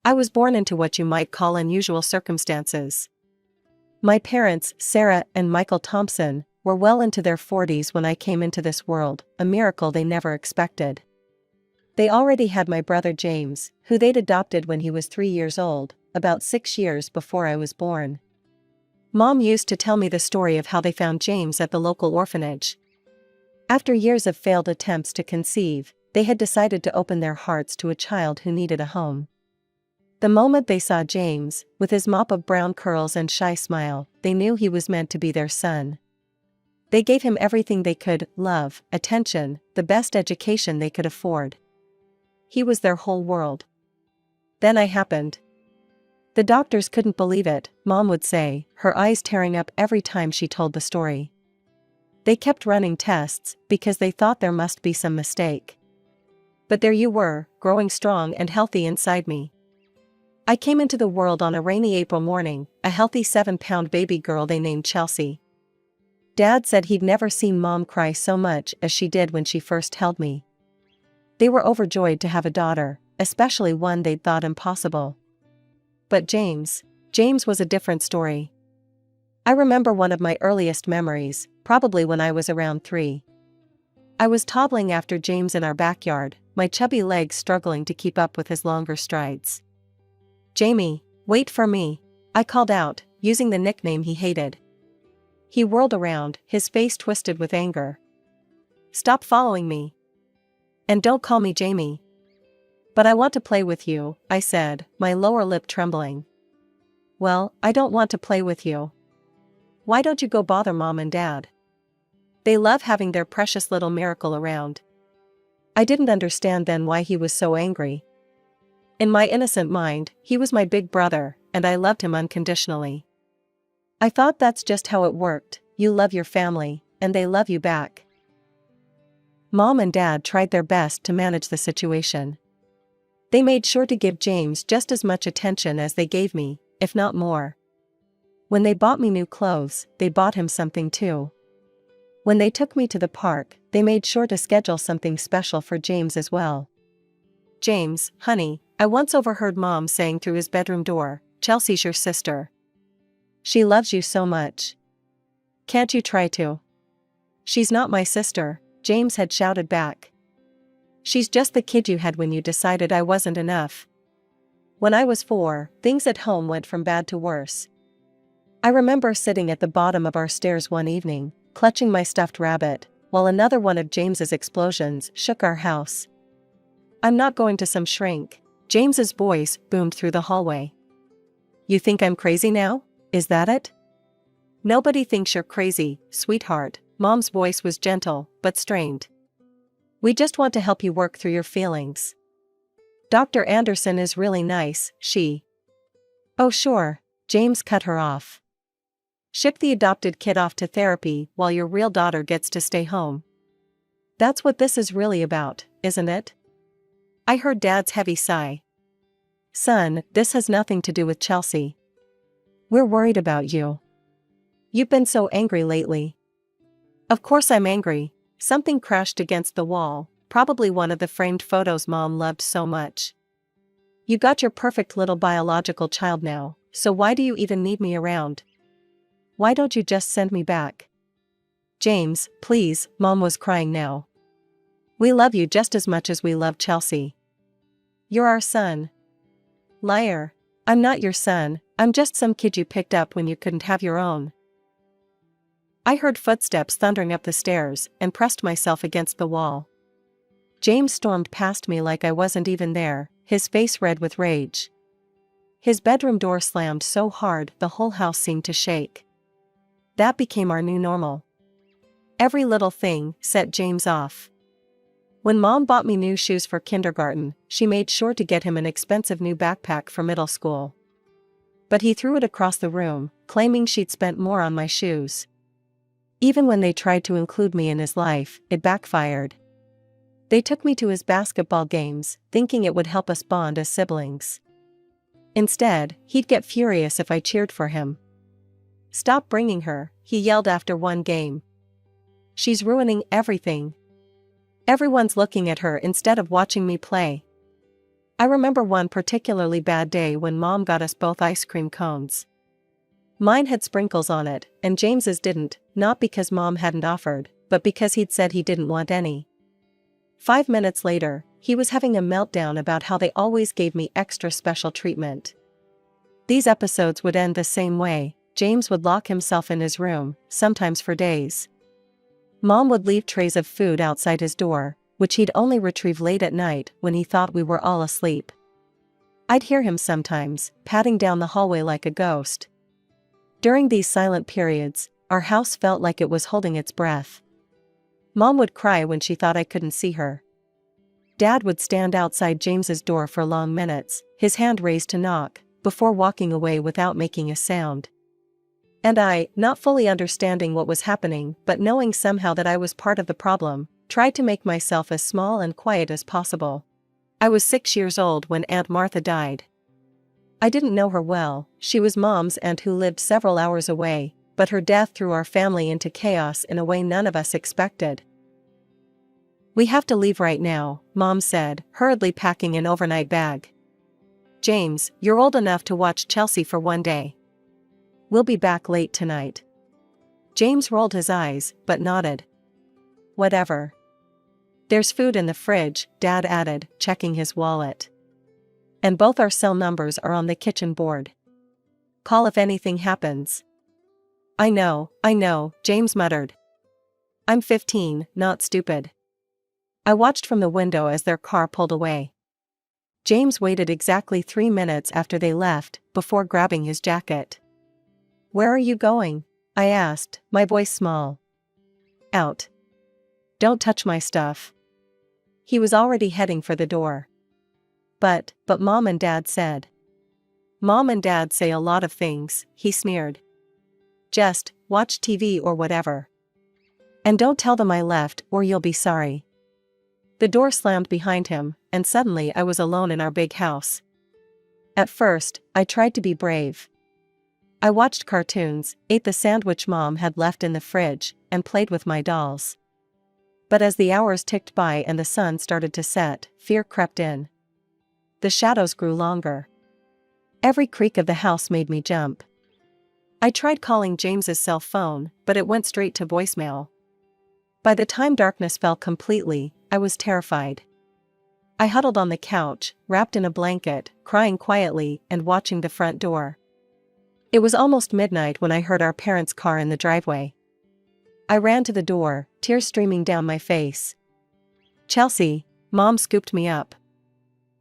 I was born into what you might call unusual circumstances. My parents, Sarah and Michael Thompson, were well into their 40s when I came into this world, a miracle they never expected. They already had my brother James, who they'd adopted when he was 3 years old, about 6 years before I was born. Mom used to tell me the story of how they found James at the local orphanage. After years of failed attempts to conceive, they had decided to open their hearts to a child who needed a home. The moment they saw James, with his mop of brown curls and shy smile, they knew he was meant to be their son. They gave him everything they could: love, attention, the best education they could afford. He was their whole world. Then I happened. The doctors couldn't believe it, Mom would say, her eyes tearing up every time she told the story. They kept running tests, because they thought there must be some mistake. But there you were, growing strong and healthy inside me. I came into the world on a rainy April morning, a healthy 7-pound baby girl they named Chelsea. Dad said he'd never seen Mom cry so much as she did when she first held me. They were overjoyed to have a daughter, especially one they'd thought impossible. But James was a different story. I remember one of my earliest memories, probably when I was around 3. I was toddling after James in our backyard, my chubby legs struggling to keep up with his longer strides. "Jamie, wait for me," I called out, using the nickname he hated. He whirled around, his face twisted with anger. "Stop following me. And don't call me Jamie." "But I want to play with you," I said, my lower lip trembling. "Well, I don't want to play with you. Why don't you go bother Mom and Dad? They love having their precious little miracle around." I didn't understand then why he was so angry. In my innocent mind, he was my big brother, and I loved him unconditionally. I thought that's just how it worked: you love your family, and they love you back. Mom and Dad tried their best to manage the situation. They made sure to give James just as much attention as they gave me, if not more. When they bought me new clothes, they bought him something too. When they took me to the park, they made sure to schedule something special for James as well. "James, honey," I once overheard Mom saying through his bedroom door, "Chelsea's your sister. She loves you so much. Can't you try to?" "She's not my sister," James had shouted back. "She's just the kid you had when you decided I wasn't enough." When I was 4, things at home went from bad to worse. I remember sitting at the bottom of our stairs one evening, clutching my stuffed rabbit, while another one of James's explosions shook our house. "I'm not going to some shrink," James's voice boomed through the hallway. "You think I'm crazy now? Is that it?" "Nobody thinks you're crazy, sweetheart," Mom's voice was gentle, but strained. "We just want to help you work through your feelings. Dr. Anderson is really nice, she—" "Oh sure," James cut her off. "Ship the adopted kid off to therapy while your real daughter gets to stay home. That's what this is really about, isn't it?" I heard Dad's heavy sigh. "Son, this has nothing to do with Chelsea. We're worried about you. You've been so angry lately." "Of course I'm angry." Something crashed against the wall, probably one of the framed photos Mom loved so much. "You got your perfect little biological child now, so why do you even need me around? Why don't you just send me back?" "James, please," Mom was crying now. "We love you just as much as we love Chelsea. You're our son." "Liar. I'm not your son, I'm just some kid you picked up when you couldn't have your own." I heard footsteps thundering up the stairs and pressed myself against the wall. James stormed past me like I wasn't even there, his face red with rage. His bedroom door slammed so hard the whole house seemed to shake. That became our new normal. Every little thing set James off. When Mom bought me new shoes for kindergarten, she made sure to get him an expensive new backpack for middle school. But he threw it across the room, claiming she'd spent more on my shoes. Even when they tried to include me in his life, it backfired. They took me to his basketball games, thinking it would help us bond as siblings. Instead, he'd get furious if I cheered for him. "Stop bringing her," he yelled after one game. "She's ruining everything. Everyone's looking at her instead of watching me play." I remember one particularly bad day when Mom got us both ice cream cones. Mine had sprinkles on it, and James's didn't, not because Mom hadn't offered, but because he'd said he didn't want any. 5 minutes later, he was having a meltdown about how they always gave me extra special treatment. These episodes would end the same way. James would lock himself in his room, sometimes for days. Mom would leave trays of food outside his door, which he'd only retrieve late at night when he thought we were all asleep. I'd hear him sometimes, padding down the hallway like a ghost. During these silent periods, our house felt like it was holding its breath. Mom would cry when she thought I couldn't see her. Dad would stand outside James's door for long minutes, his hand raised to knock, before walking away without making a sound. And I, not fully understanding what was happening but knowing somehow that I was part of the problem, tried to make myself as small and quiet as possible. I was 6 years old when Aunt Martha died. I didn't know her well. She was Mom's aunt who lived several hours away, but her death threw our family into chaos in a way none of us expected. "We have to leave right now," Mom said, hurriedly packing an overnight bag. "James, you're old enough to watch Chelsea for one day. We'll be back late tonight." James rolled his eyes, but nodded. "Whatever." "There's food in the fridge," Dad added, checking his wallet. "And both our cell numbers are on the kitchen board. Call if anything happens." I know, James muttered. "I'm 15, not stupid." I watched from the window as their car pulled away. James waited exactly 3 minutes after they left, before grabbing his jacket. "Where are you going?" I asked, my voice small. "Out. Don't touch my stuff." He was already heading for the door. But Mom and Dad said. "Mom and Dad say a lot of things," he sneered. "Just watch TV or whatever. And don't tell them I left or you'll be sorry." The door slammed behind him, and suddenly I was alone in our big house. At first, I tried to be brave. I watched cartoons, ate the sandwich Mom had left in the fridge, and played with my dolls. But as the hours ticked by and the sun started to set, fear crept in. The shadows grew longer. Every creak of the house made me jump. I tried calling James's cell phone, but it went straight to voicemail. By the time darkness fell completely, I was terrified. I huddled on the couch, wrapped in a blanket, crying quietly and watching the front door. It was almost midnight when I heard our parents' car in the driveway. I ran to the door, tears streaming down my face. "Chelsea," Mom scooped me up.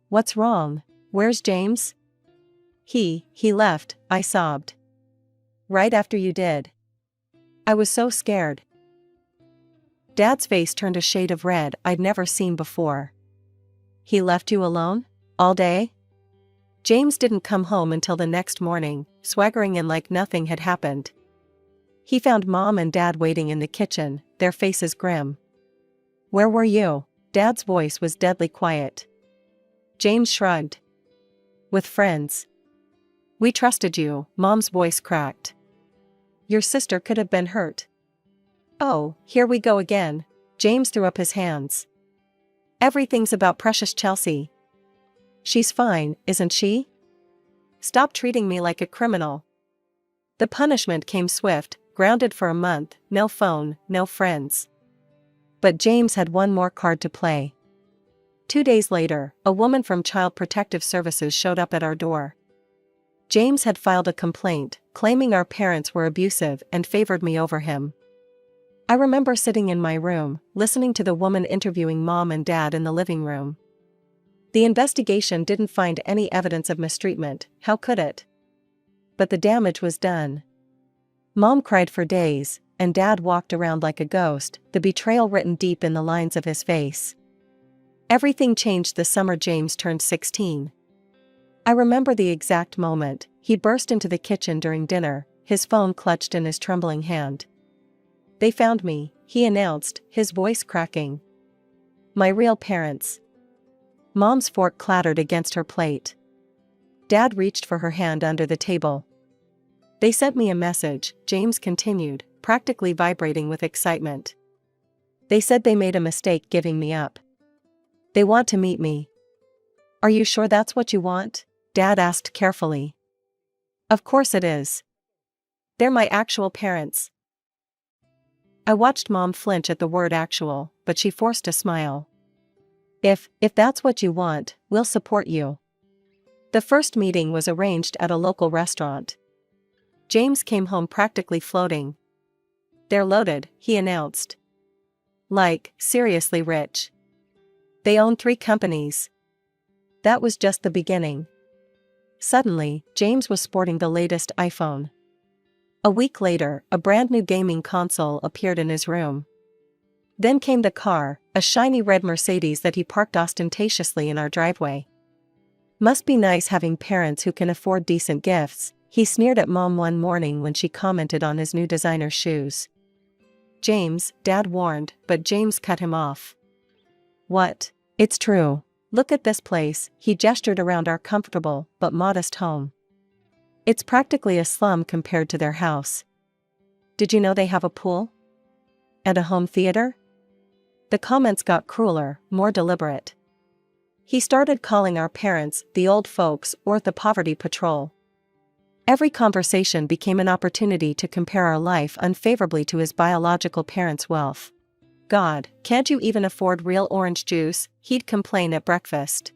"What's wrong? Where's James?" He left," I sobbed. "Right after you did." I was so scared. Dad's face turned a shade of red I'd never seen before. "He left you alone? All day?" James didn't come home until the next morning, swaggering in like nothing had happened. He found Mom and Dad waiting in the kitchen, their faces grim. "Where were you?" Dad's voice was deadly quiet. James shrugged. "With friends. We trusted you," Mom's voice cracked. "Your sister could have been hurt." "Oh, here we go again." James threw up his hands. "Everything's about precious Chelsea. She's fine, isn't she? Stop treating me like a criminal." The punishment came swift, grounded for a month, no phone, no friends. But James had one more card to play. 2 days later, a woman from Child Protective Services showed up at our door. James had filed a complaint, claiming our parents were abusive and favored me over him. I remember sitting in my room, listening to the woman interviewing Mom and Dad in the living room. The investigation didn't find any evidence of mistreatment, how could it? But the damage was done. Mom cried for days, and Dad walked around like a ghost, the betrayal written deep in the lines of his face. Everything changed the summer James turned 16. I remember the exact moment. He burst into the kitchen during dinner, his phone clutched in his trembling hand. "They found me," he announced, his voice cracking. "My real parents." Mom's fork clattered against her plate. Dad reached for her hand under the table. "They sent me a message," James continued, practically vibrating with excitement. "They said they made a mistake giving me up. They want to meet me." Are you sure that's what you want? Dad asked carefully. Of course it is. They're my actual parents. I watched Mom flinch at the word actual, but she forced a smile. If that's what you want, we'll support you. The first meeting was arranged at a local restaurant. James came home practically floating. They're loaded, he announced. Like, seriously rich. They own 3 companies. That was just the beginning. Suddenly, James was sporting the latest iPhone. A week later, a brand new gaming console appeared in his room. Then came the car, a shiny red Mercedes that he parked ostentatiously in our driveway. Must be nice having parents who can afford decent gifts, he sneered at Mom one morning when she commented on his new designer shoes. James, Dad warned, but James cut him off. What? It's true. Look at this place, he gestured around our comfortable but modest home. It's practically a slum compared to their house. Did you know they have a pool? And a home theater? The comments got crueler, more deliberate. He started calling our parents the old folks or the poverty patrol. Every conversation became an opportunity to compare our life unfavorably to his biological parents' wealth. God, can't you even afford real orange juice? He'd complain at breakfast.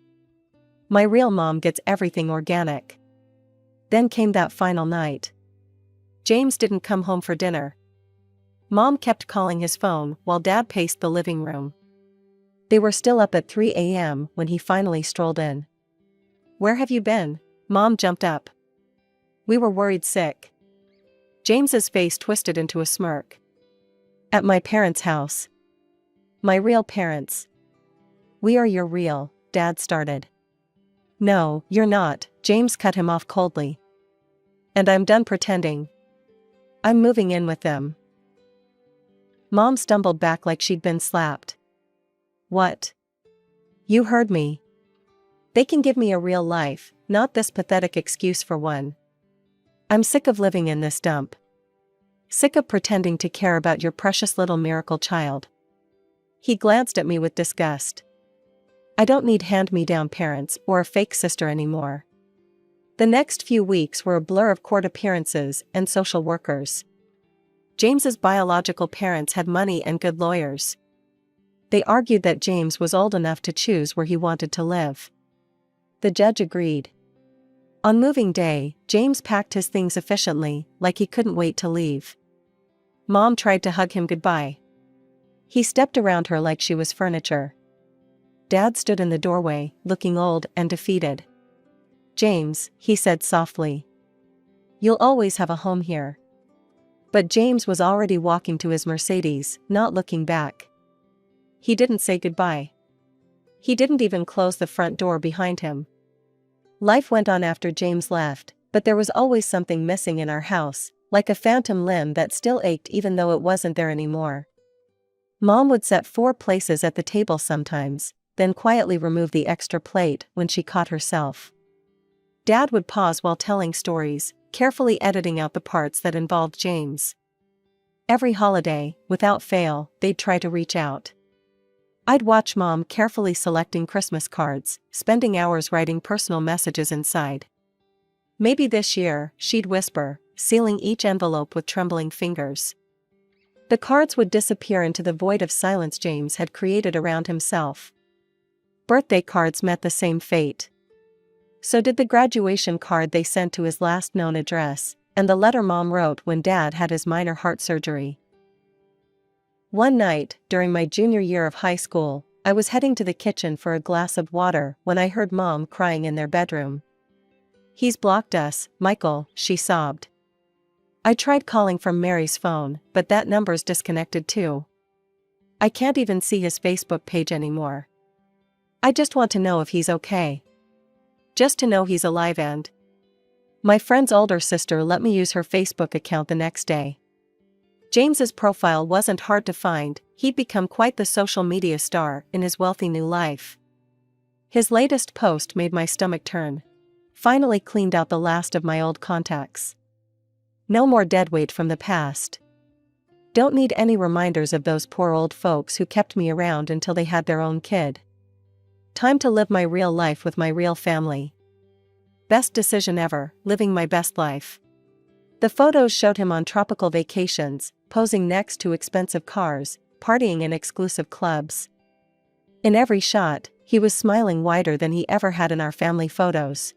My real mom gets everything organic. Then came that final night. James didn't come home for dinner. Mom kept calling his phone while Dad paced the living room. They were still up at 3 a.m. when he finally strolled in. Where have you been? Mom jumped up. We were worried sick. James's face twisted into a smirk. At my parents' house. My real parents. We are your real, Dad started. No, you're not, James cut him off coldly. And I'm done pretending. I'm moving in with them. Mom stumbled back like she'd been slapped. What? You heard me. They can give me a real life, not this pathetic excuse for one. I'm sick of living in this dump. Sick of pretending to care about your precious little miracle child. He glanced at me with disgust. I don't need hand-me-down parents or a fake sister anymore. The next few weeks were a blur of court appearances and social workers. James's biological parents had money and good lawyers. They argued that James was old enough to choose where he wanted to live. The judge agreed. On moving day, James packed his things efficiently, like he couldn't wait to leave. Mom tried to hug him goodbye. He stepped around her like she was furniture. Dad stood in the doorway, looking old and defeated. James, he said softly. You'll always have a home here. But James was already walking to his Mercedes, not looking back. He didn't say goodbye. He didn't even close the front door behind him. Life went on after James left, but there was always something missing in our house, like a phantom limb that still ached even though it wasn't there anymore. Mom would set 4 places at the table sometimes, then quietly remove the extra plate when she caught herself. Dad would pause while telling stories, carefully editing out the parts that involved James. Every holiday, without fail, they'd try to reach out. I'd watch Mom carefully selecting Christmas cards, spending hours writing personal messages inside. Maybe this year, she'd whisper, sealing each envelope with trembling fingers. The cards would disappear into the void of silence James had created around himself. Birthday cards met the same fate. So did the graduation card they sent to his last known address, and the letter Mom wrote when Dad had his minor heart surgery. One night, during my junior year of high school, I was heading to the kitchen for a glass of water when I heard Mom crying in their bedroom. He's blocked us, Michael, she sobbed. I tried calling from Mary's phone, but that number's disconnected too. I can't even see his Facebook page anymore. I just want to know if he's okay. Just to know he's alive and... My friend's older sister let me use her Facebook account the next day. James's profile wasn't hard to find, he'd become quite the social media star in his wealthy new life. His latest post made my stomach turn. Finally cleaned out the last of my old contacts. No more deadweight from the past. Don't need any reminders of those poor old folks who kept me around until they had their own kid. Time to live my real life with my real family. Best decision ever, living my best life. The photos showed him on tropical vacations, posing next to expensive cars, partying in exclusive clubs. In every shot, he was smiling wider than he ever had in our family photos.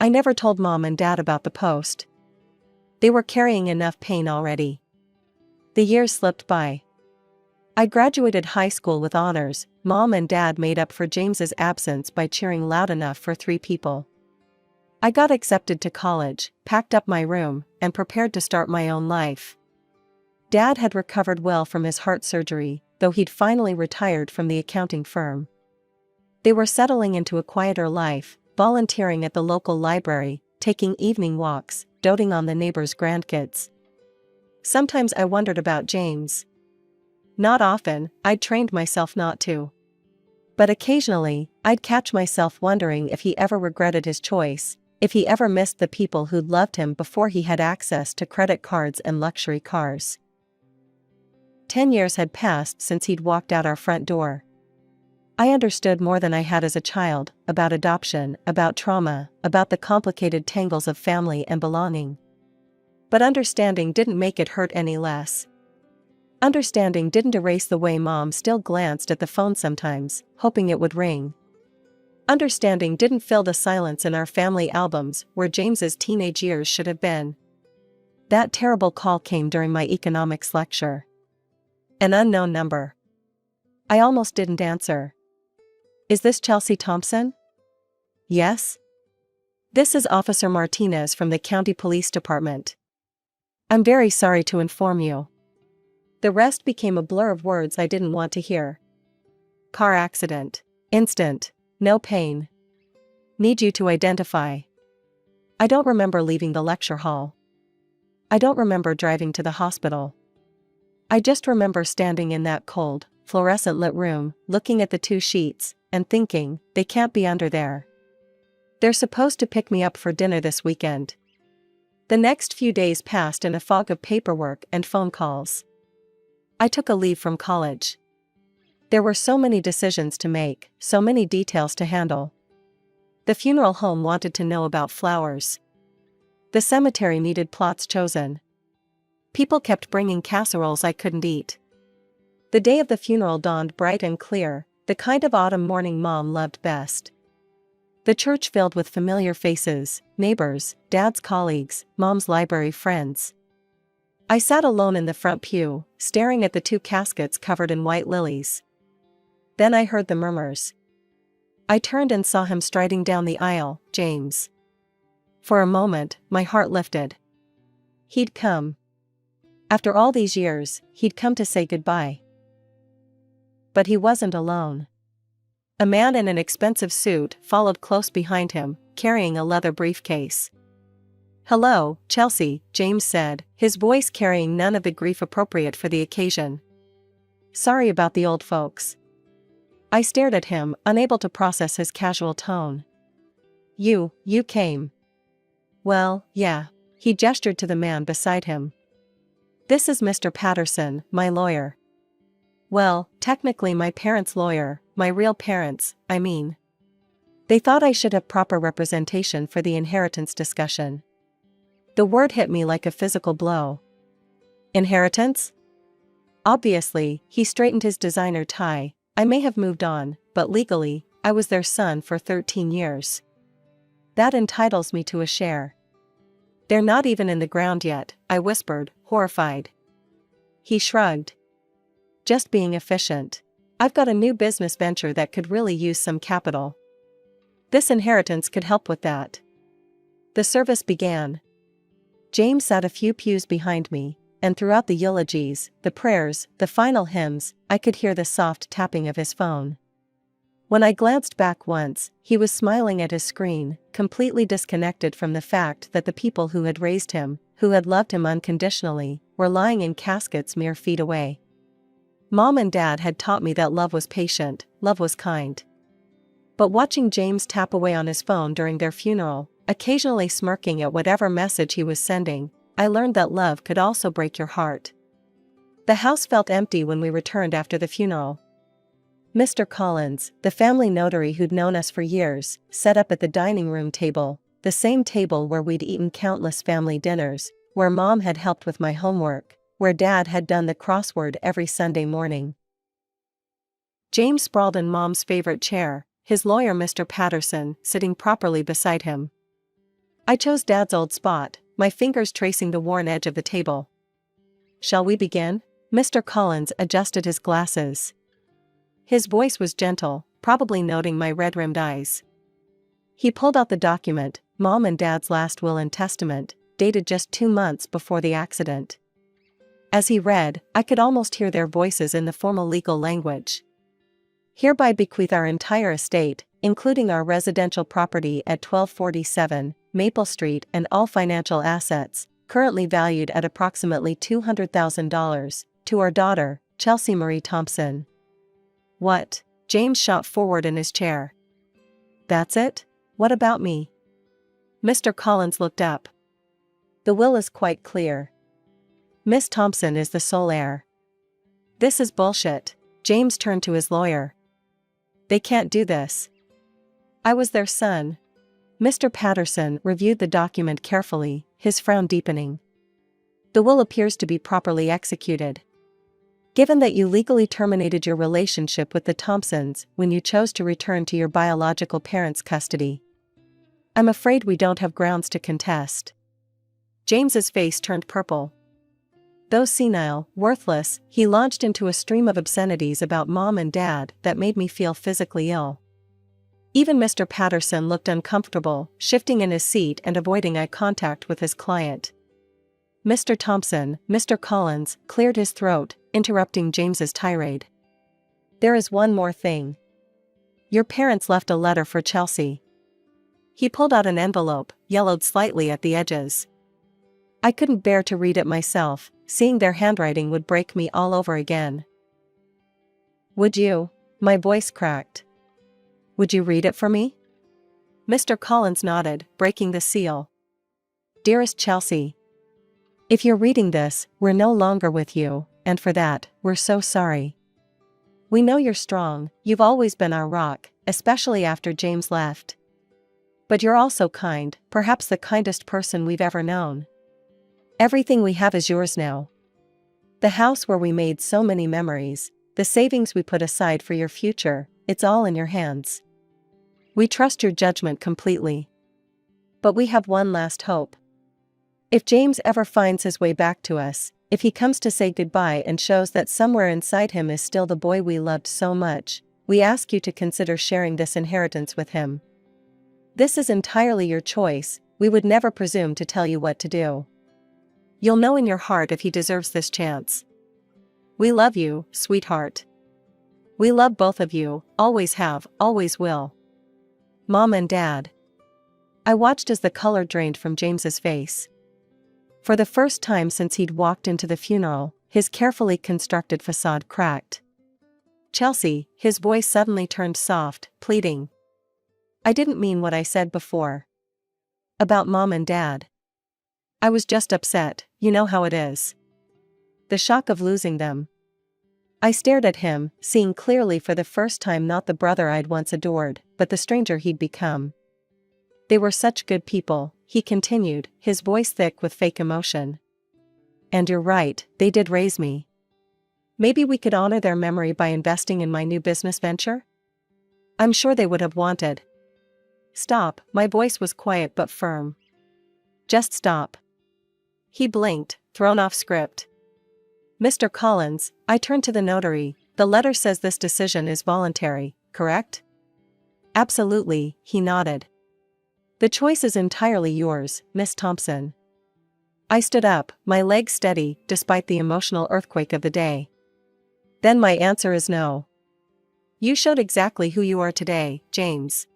I never told Mom and Dad about the post. They were carrying enough pain already. The years slipped by. I graduated high school with honors. Mom and Dad made up for James's absence by cheering loud enough for 3 people. I got accepted to college, packed up my room, and prepared to start my own life. Dad had recovered well from his heart surgery, though he'd finally retired from the accounting firm. They were settling into a quieter life, volunteering at the local library, taking evening walks, doting on the neighbors' grandkids. Sometimes I wondered about James. Not often, I'd trained myself not to. But occasionally, I'd catch myself wondering if he ever regretted his choice, if he ever missed the people who'd loved him before he had access to credit cards and luxury cars. 10 years had passed since he'd walked out our front door. I understood more than I had as a child, about adoption, about trauma, about the complicated tangles of family and belonging. But understanding didn't make it hurt any less. Understanding didn't erase the way Mom still glanced at the phone sometimes, hoping it would ring. Understanding didn't fill the silence in our family albums where James's teenage years should have been. That terrible call came during my economics lecture. An unknown number. I almost didn't answer. Is this Chelsea Thompson? Yes? This is Officer Martinez from the County Police Department. I'm very sorry to inform you. The rest became a blur of words I didn't want to hear. Car accident. Instant. No pain. Need you to identify. I don't remember leaving the lecture hall. I don't remember driving to the hospital. I just remember standing in that cold, fluorescent-lit room, looking at the 2 sheets, and thinking, they can't be under there. They're supposed to pick me up for dinner this weekend. The next few days passed in a fog of paperwork and phone calls. I took a leave from college. There were so many decisions to make, so many details to handle. The funeral home wanted to know about flowers. The cemetery needed plots chosen. People kept bringing casseroles I couldn't eat. The day of the funeral dawned bright and clear, the kind of autumn morning Mom loved best. The church filled with familiar faces, neighbors, Dad's colleagues, Mom's library friends. I sat alone in the front pew, staring at the 2 caskets covered in white lilies. Then I heard the murmurs. I turned and saw him striding down the aisle, James. For a moment, my heart lifted. He'd come. After all these years, he'd come to say goodbye. But he wasn't alone. A man in an expensive suit followed close behind him, carrying a leather briefcase. "Hello, Chelsea," James said, his voice carrying none of the grief appropriate for the occasion. "Sorry about the old folks." I stared at him, unable to process his casual tone. You came." "Well, yeah." He gestured to the man beside him. "This is Mr. Patterson, my lawyer." "Well, technically my parents' lawyer, my real parents, I mean. They thought I should have proper representation for the inheritance discussion." The word hit me like a physical blow. Inheritance? Obviously, he straightened his designer tie. I may have moved on, but legally, I was their son for 13 years. That entitles me to a share. "They're not even in the ground yet," I whispered, horrified. He shrugged. "Just being efficient. I've got a new business venture that could really use some capital. This inheritance could help with that." The service began. James sat a few pews behind me, and throughout the eulogies, the prayers, the final hymns, I could hear the soft tapping of his phone. When I glanced back once, he was smiling at his screen, completely disconnected from the fact that the people who had raised him, who had loved him unconditionally, were lying in caskets mere feet away. Mom and Dad had taught me that love was patient, love was kind. But watching James tap away on his phone during their funeral, occasionally smirking at whatever message he was sending, I learned that love could also break your heart. The house felt empty when we returned after the funeral. Mr. Collins, the family notary who'd known us for years, sat up at the dining room table, the same table where we'd eaten countless family dinners, where Mom had helped with my homework, where Dad had done the crossword every Sunday morning. James sprawled in Mom's favorite chair, his lawyer Mr. Patterson sitting properly beside him. I chose Dad's old spot, my fingers tracing the worn edge of the table. "Shall we begin?" Mr. Collins adjusted his glasses. His voice was gentle, probably noting my red-rimmed eyes. He pulled out the document, Mom and Dad's last will and testament, dated just 2 months before the accident. As he read, I could almost hear their voices in the formal legal language. "Hereby bequeath our entire estate, including our residential property at 1247 Maple Street and all financial assets, currently valued at approximately $200,000, to our daughter, Chelsea Marie Thompson." "What?" James shot forward in his chair. "That's it? What about me?" Mr. Collins looked up. "The will is quite clear. Miss Thompson is the sole heir." "This is bullshit." James turned to his lawyer. "They can't do this. I was their son." Mr. Patterson reviewed the document carefully, his frown deepening. "The will appears to be properly executed. Given that you legally terminated your relationship with the Thompsons when you chose to return to your biological parents' custody, I'm afraid we don't have grounds to contest." James's face turned purple. Though senile, worthless, he launched into a stream of obscenities about Mom and Dad that made me feel physically ill. Even Mr. Patterson looked uncomfortable, shifting in his seat and avoiding eye contact with his client. Mr. Thompson, Mr. Collins, cleared his throat, interrupting James's tirade. "There is one more thing. Your parents left a letter for Chelsea." He pulled out an envelope, yellowed slightly at the edges. I couldn't bear to read it myself, seeing their handwriting would break me all over again. "Would you?" My voice cracked. "Would you read it for me?" Mr. Collins nodded, breaking the seal. "Dearest Chelsea, if you're reading this, we're no longer with you, and for that, we're so sorry. We know you're strong, you've always been our rock, especially after James left. But you're also kind, perhaps the kindest person we've ever known. Everything we have is yours now. The house where we made so many memories, the savings we put aside for your future, it's all in your hands. We trust your judgment completely. But we have one last hope. If James ever finds his way back to us, if he comes to say goodbye and shows that somewhere inside him is still the boy we loved so much, we ask you to consider sharing this inheritance with him. This is entirely your choice, we would never presume to tell you what to do. You'll know in your heart if he deserves this chance. We love you, sweetheart. We love both of you, always have, always will. Mom and Dad." I watched as the color drained from James's face. For the first time since he'd walked into the funeral, his carefully constructed facade cracked. "Chelsea," his voice suddenly turned soft, pleading. "I didn't mean what I said before. About Mom and Dad. I was just upset, you know how it is. The shock of losing them." I stared at him, seeing clearly for the first time not the brother I'd once adored, but the stranger he'd become. "They were such good people," he continued, his voice thick with fake emotion. "And you're right, they did raise me. Maybe we could honor their memory by investing in my new business venture? I'm sure they would have wanted." "Stop," my voice was quiet but firm. "Just stop." He blinked, thrown off script. "Mr. Collins," I turned to the notary, "the letter says this decision is voluntary, correct?" "Absolutely," he nodded. "The choice is entirely yours, Miss Thompson." I stood up, my legs steady, despite the emotional earthquake of the day. "Then my answer is no. You showed exactly who you are today, James.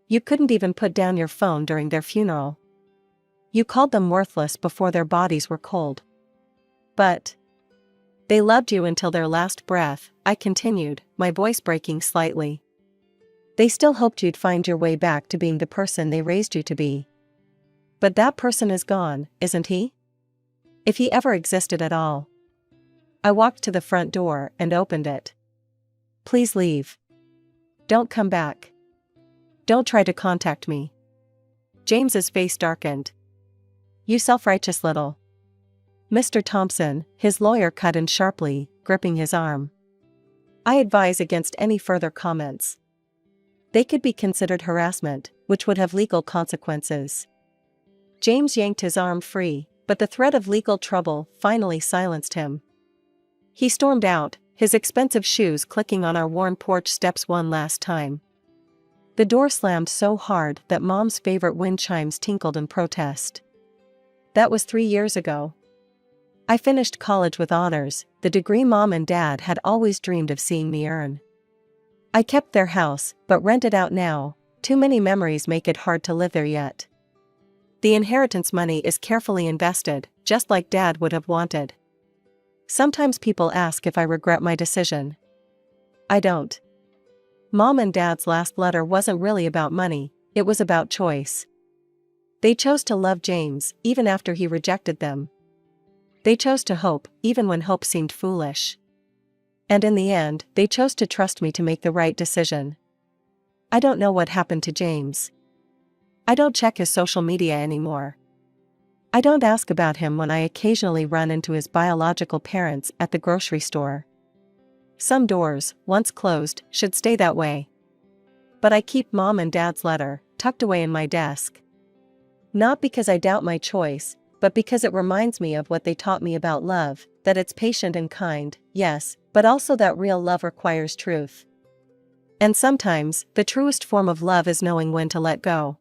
You couldn't even put down your phone during their funeral. You called them worthless before their bodies were cold. But they loved you until their last breath," I continued, my voice breaking slightly. "They still hoped you'd find your way back to being the person they raised you to be. But that person is gone, isn't he? If he ever existed at all." I walked to the front door and opened it. Please leave. Don't come back. Don't try to contact me. James's face darkened. You self-righteous little. Mr. Thompson, his lawyer cut in sharply, gripping his arm. I advise against any further comments. They could be considered harassment, which would have legal consequences. James yanked his arm free, but the threat of legal trouble finally silenced him. He stormed out, his expensive shoes clicking on our worn porch steps one last time. The door slammed so hard that Mom's favorite wind chimes tinkled in protest. That was 3 years ago. I finished college with honors, the degree Mom and Dad had always dreamed of seeing me earn. I kept their house, but rent it out now. Too many memories make it hard to live there yet. The inheritance money is carefully invested, just like Dad would have wanted. Sometimes people ask if I regret my decision. I don't. Mom and Dad's last letter wasn't really about money, it was about choice. They chose to love James, even after he rejected them. They chose to hope, even when hope seemed foolish. And in the end, they chose to trust me to make the right decision. I don't know what happened to James. I don't check his social media anymore. I don't ask about him when I occasionally run into his biological parents at the grocery store. Some doors, once closed, should stay that way. But I keep Mom and Dad's letter, tucked away in my desk. Not because I doubt my choice, but because it reminds me of what they taught me about love, that it's patient and kind, yes, but also that real love requires truth. And sometimes, the truest form of love is knowing when to let go.